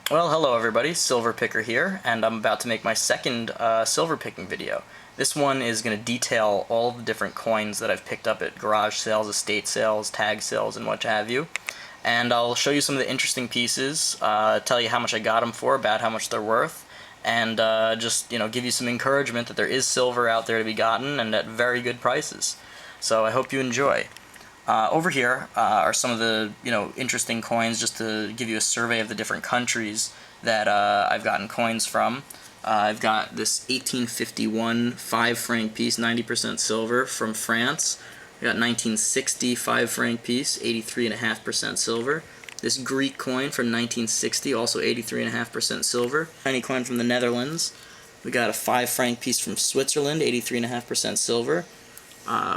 Well, hello everybody, Silver Picker here, and I'm about to make my second silver picking video. This one is going to detail all the different coins that I've picked up at garage sales, estate sales, tag sales, and what have you. And I'll show you some of the interesting pieces, tell you how much I got them for, about how much they're worth, and just give you some encouragement that there is silver out there to be gotten and at very good prices. So I hope you enjoy. Over here are some of the interesting coins, just to give you a survey of the different countries that I've gotten coins from. I've got this 1851 5 franc piece, 90% silver, from France. I got 1960 5 franc piece, 83.5% silver. This Greek coin from 1960, also 83.5% silver. Tiny coin from the Netherlands. We got a 5 franc piece from Switzerland, 83.5% silver.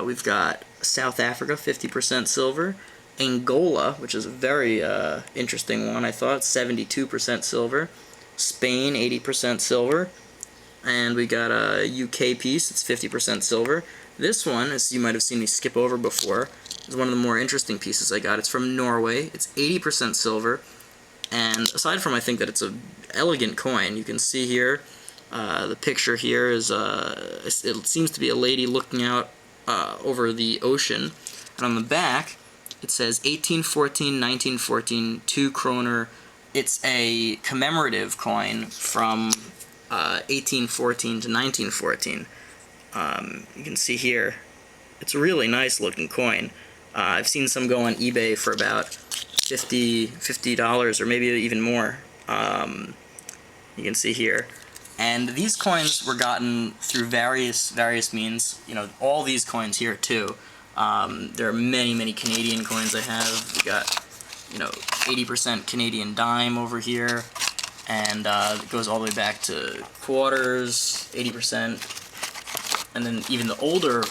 We've got South Africa, 50% silver. Angola, which is a very interesting one, I thought, 72% silver. Spain, 80% silver. And we got a UK piece, it's 50% silver. This one, as you might have seen me skip over before, is one of the more interesting pieces I got. It's from Norway, it's 80% silver. And aside from, I think that it's an elegant coin, you can see here, the picture here is, it seems to be a lady looking out over the ocean, and on the back it says 1814, 1914, 2 kroner. It's a commemorative coin from 1814 to 1914. You can see here, it's a really nice looking coin. I've seen some go on eBay for about $50 or maybe even more. You can see here. And these coins were gotten through various means. All these coins here too. There are many Canadian coins I have. We got 80% Canadian dime over here, and it goes all the way back to quarters, 80%, and then even the older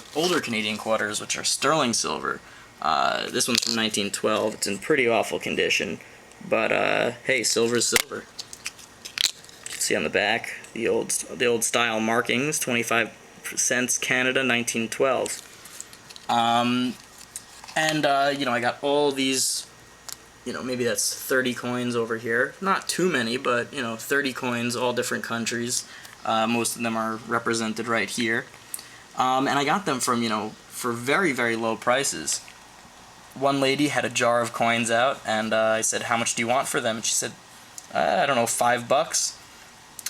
Canadian quarters, which are sterling silver. This one's from 1912. It's in pretty awful condition, but hey, silver's silver. See on the back the old style markings, 25 cents Canada, 1912. I got all these, maybe that's 30 coins over here. Not too many, but 30 coins, all different countries. Most of them are represented right here. And I got them from for very low prices. One lady had a jar of coins out, and I said, "How much do you want for them?" And she said, "I don't know, $5."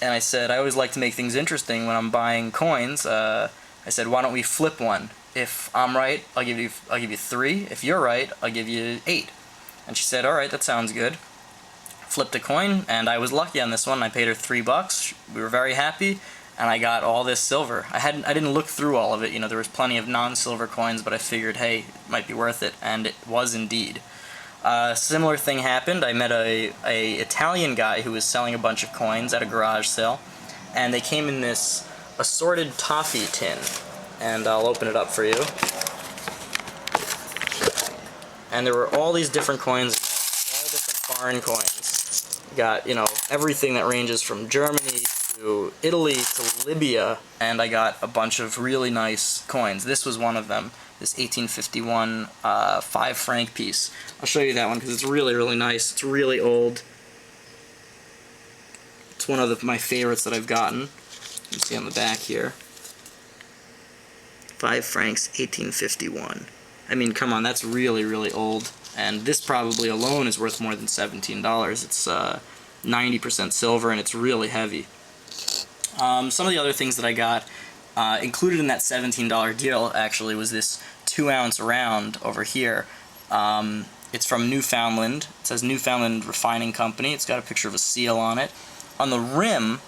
And I said, I always like to make things interesting when I'm buying coins. I said, why don't we flip one? If I'm right, I'll give you 3. If you're right, I'll give you 8. And she said, all right, that sounds good. Flipped a coin, and I was lucky on this one. I paid her $3. We were very happy, and I got all this silver. I didn't look through all of it. There was plenty of non-silver coins, but I figured, hey, it might be worth it, and it was indeed. Similar thing happened. I met a Italian guy who was selling a bunch of coins at a garage sale, and they came in this assorted toffee tin, and I'll open it up for you. And there were all these different coins, all different foreign coins. You got, everything that ranges from Germany to Italy to Libya, and I got a bunch of really nice coins. This was one of them. This 1851 5 franc piece. I'll show you that one because it's really nice. It's really old. It's one of my favorites that I've gotten. You can see on the back here. 5 francs, 1851. I mean, come on, that's really old. And this probably alone is worth more than $17. It's 90% silver, and it's really heavy. Some of the other things that I got, included in that $17 deal, actually, was this 2-ounce round over here. It's from Newfoundland. It says Newfoundland Refining Company. It's got a picture of a seal on it. On the rim,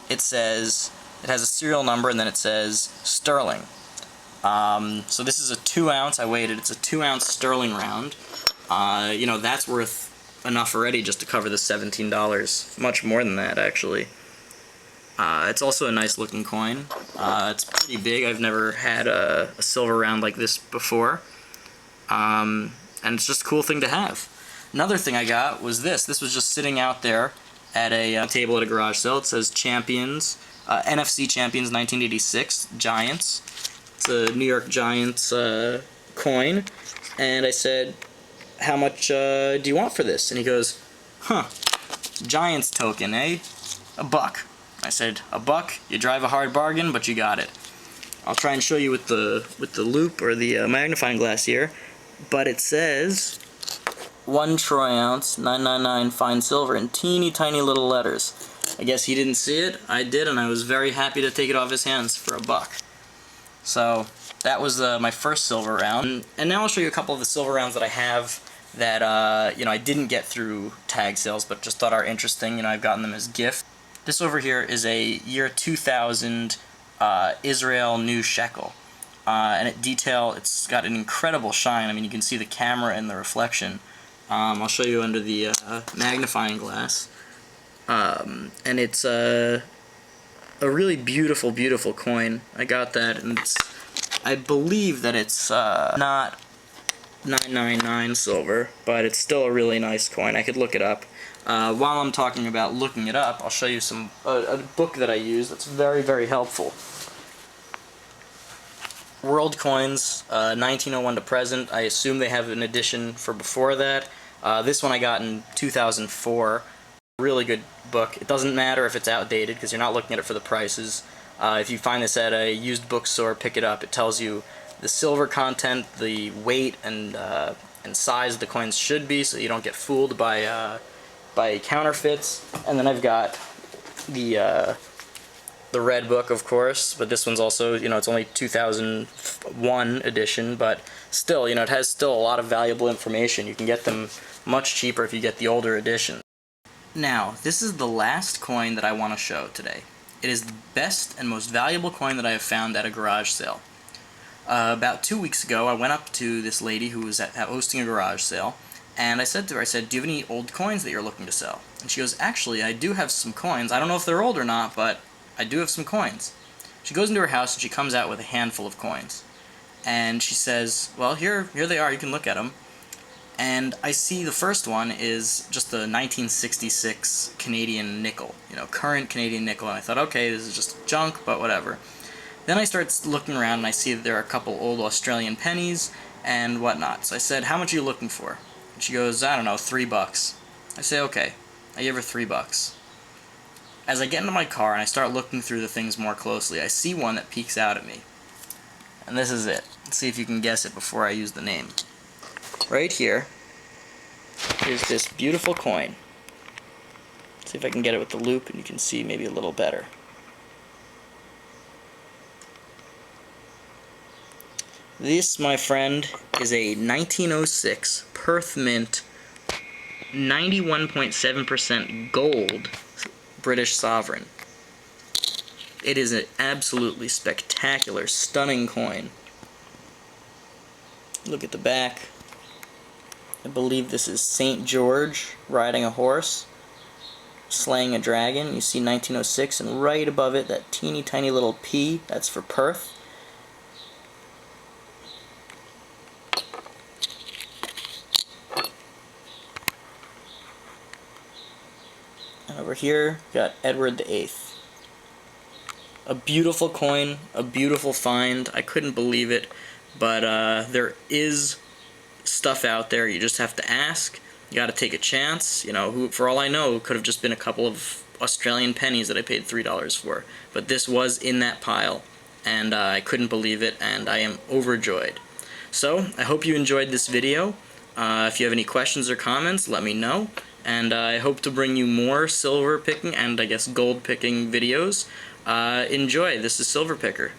it has a serial number, and then it says sterling. So this is a 2-ounce. I weighed it. It's a 2-ounce sterling round. That's worth enough already just to cover the $17. Much more than that, actually. It's also a nice looking coin. It's pretty big. I've never had a silver round like this before. And it's just a cool thing to have. Another thing I got was this. This was just sitting out there at a table at a garage sale. It says Champions, NFC Champions 1986, Giants. It's a New York Giants coin. And I said, how much do you want for this? And he goes, huh. Giants token, eh? A buck. I said, a buck, you drive a hard bargain, but you got it. I'll try and show you with the loop or the magnifying glass here, but it says 1 troy ounce, 999 fine silver in teeny tiny little letters. I guess he didn't see it, I did, and I was very happy to take it off his hands for a buck. So that was my first silver round, and now I'll show you a couple of the silver rounds that I have that you know, I didn't get through tag sales, but just thought are interesting. You know, I've gotten them as gift. This over here is a year 2000 Israel new shekel, and it's got an incredible shine. I mean, you can see the camera and the reflection. I'll show you under the magnifying glass, and it's a really beautiful, beautiful coin. I got that, and I believe that it's not 999 silver, but it's still a really nice coin. I could look it up. While I'm talking about looking it up, I'll show you a book that I use that's very, very helpful. World Coins, 1901 to present. I assume they have an edition for before that. This one I got in 2004. Really good book. It doesn't matter if it's outdated because you're not looking at it for the prices. If you find this at a used bookstore, pick it up. It tells you the silver content, the weight, and size the coins should be, so you don't get fooled by counterfeits. And then I've got the red book, of course, but this one's also, you know, it's only 2001 edition, but still, you know, it has still a lot of valuable information. You can get them much cheaper if you get the older edition. Now, this is the last coin that I want to show today. It is the best and most valuable coin that I have found at a garage sale. About 2 weeks ago, I went up to this lady who was hosting a garage sale, and I said to her, do you have any old coins that you're looking to sell? And she goes, actually, I do have some coins. I don't know if they're old or not, but I do have some coins. She goes into her house and she comes out with a handful of coins. And she says, well, here they are, you can look at them. And I see the first one is just the 1966 Canadian nickel, you know, current Canadian nickel, and I thought, okay, this is just junk, but whatever. Then I start looking around and I see that there are a couple old Australian pennies and whatnot. So I said, how much are you looking for? And she goes, I don't know, $3. I say, okay. I give her $3. As I get into my car and I start looking through the things more closely, I see one that peeks out at me. And this is it. Let's see if you can guess it before I use the name. Right here is this beautiful coin. Let's see if I can get it with the loop and you can see maybe a little better. This, my friend, is a 1906 Perth Mint 91.7% gold British sovereign. It is an absolutely spectacular, stunning coin. Look at the back. I believe this is St. George riding a horse, slaying a dragon. You see 1906, and right above it, that teeny tiny little P, that's for Perth. And over here, got Edward VIII. A beautiful coin, a beautiful find. I couldn't believe it, but there is stuff out there. You just have to ask. You got to take a chance. You know, for all I know, it could have just been a couple of Australian pennies that I paid $3 for. But this was in that pile, and I couldn't believe it, and I am overjoyed. So, I hope you enjoyed this video. If you have any questions or comments, let me know. And I hope to bring you more silver picking and, I guess, gold picking videos. Enjoy. This is Silver Picker.